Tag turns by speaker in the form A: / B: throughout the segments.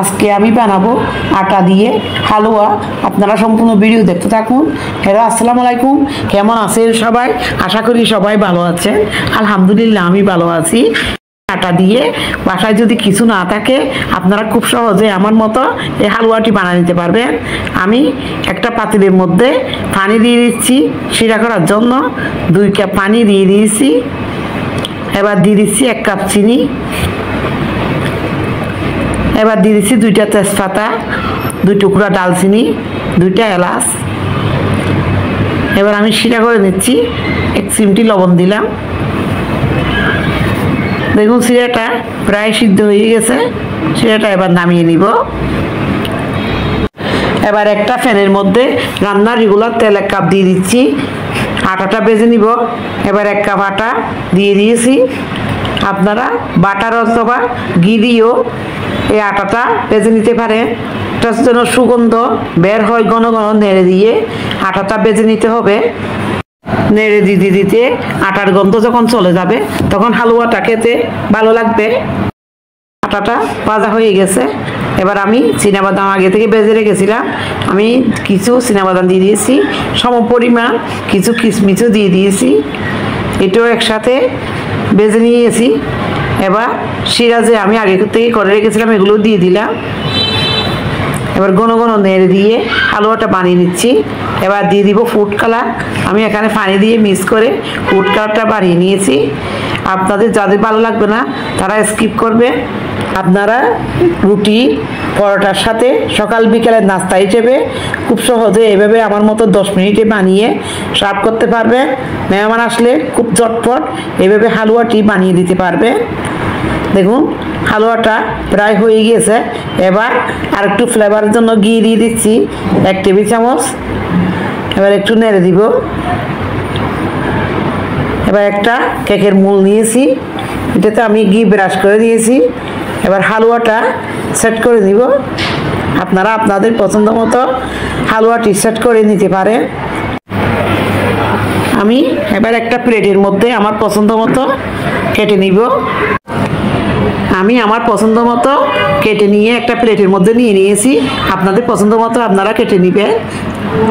A: আজকে আমি বানাবো আটা দিয়ে হালুয়া। আপনারা সম্পূর্ণ ভিডিও দেখতে থাকুন। হ্যালো, আসসালামু আলাইকুম। কেমন আছেন সবাই? আশা করি সবাই ভালো আছেন। আলহামদুলিল্লাহ আমি ভালো আছি। আটা দিয়ে বাসায় যদি কিছু না থাকে আপনারা খুব সহজে আমার মতো এই হালুয়াটি বানিয়ে নিতে পারবেন। আমি একটা পাতিলের মধ্যে পানি দিয়ে দিচ্ছি শিরা করার জন্য। 2 কাপ পানি দিয়ে দিয়েছি। এবার দিয়ে দিচ্ছি 1 কাপ চিনি। এবার দিয়ে দিচ্ছি 2টা তেজপাতা, 2 টুকরা ডালচিনি, 2টা এলাচ। এবার আমি শিরা করে নিচ্ছি। 1 চিমটি লবণ দিলাম। দেখুন শিরাটা প্রায় সিদ্ধ হয়ে গেছে। শিরাটা এবার নামিয়ে নিব। এবার একটা প্যানের মধ্যে রান্নার রেগুলার তেল 1 কাপ দিয়ে দিচ্ছি। আটাটা ভেজে নিব। এবার 1 কাপ আটা দিয়ে দিয়েছি। আপনারা বাটার অথবা ঘি দিয়েও এই আটাটা ভেজে নিতে পারেন। এটার জন্য সুগন্ধ বের হয়। ঘন ঘন নেড়ে দিয়ে আটাটা ভেজে নিতে হবে। নেড়ে দিতে দিতে আটার গন্ধ যখন চলে যাবে তখন হালুয়াটা খেতে ভালো লাগবে। আটাটা ভাজা হয়ে গেছে। এবার আমি চীনাবাদাম আগে থেকে ভেজে রেখেছিলাম। আমি কিছু চীনাবাদাম দিয়ে দিয়েছি, সম পরিমাণ কিছু কিশমিশও দিয়ে দিয়েছি। এটাও একসাথে ভেজে নিয়েছি। এবার শিরা যে আমি আগে থেকে করে রেখেছিলাম এগুলো দিয়ে দিলাম। এবার ঘন ঘন নেড়ে দিয়ে হালুয়াটা বানিয়ে নিচ্ছি। এবার দিয়ে দিব ফুড কালার। আমি এখানে পানি দিয়ে মিক্স করে ফুড কালারটা বানিয়ে নিয়েছি। আপনাদের যাদের ভালো লাগবে না তারা স্কিপ করবে। আপনারা রুটি পরোটার সাথে সকাল বিকালের নাস্তা হিসেবে খুব সহজে এভাবে আমার মতো 10 মিনিটে বানিয়ে সার্ভ করতে পারবেন। মেহমান আসলে খুব ঝটপট এভাবে হালুয়াটি বানিয়ে দিতে পারবে। দেখুন হালুয়াটা প্রায় হয়ে গিয়েছে। এবার আর একটু ফ্লেভারের জন্য ঘি দিয়ে দিচ্ছি 1 টেবিল চামচ। এবার একটু নেড়ে দিব। এবার একটা কেকের মোল নিয়েছি, এটাতে আমি ঘি ব্রাশ করে দিয়েছি। এবার হালুয়াটা সেট করে দিব। আপনারা আপনাদের পছন্দ মতো হালুয়াটি সেট করে নিতে পারেন। আমি এবার একটা প্লেটের মধ্যে আমার পছন্দ মতো কেটে নিব। আমি আমার পছন্দ মতো কেটে নিয়ে একটা প্লেটের মধ্যে নিয়ে নিয়েছি। আপনাদের পছন্দ মতো আপনারা কেটে নেবেন।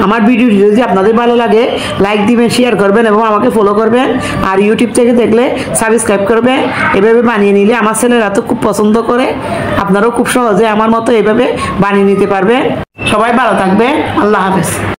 A: আমার ভিডিওটি যদি আপনাদের ভালো লাগে লাইক দিবেন, শেয়ার করবেন এবং আমাকে ফলো করবেন। আর ইউটিউব থেকে দেখলে সাবস্ক্রাইব করবেন। এভাবে বানিয়ে নিলে আমার ছেলেরা তো খুব পছন্দ করে। আপনারাও খুব সহজে আমার মতো এভাবে বানিয়ে নিতে পারবেন। সবাই ভালো থাকবেন। আল্লাহ হাফেজ।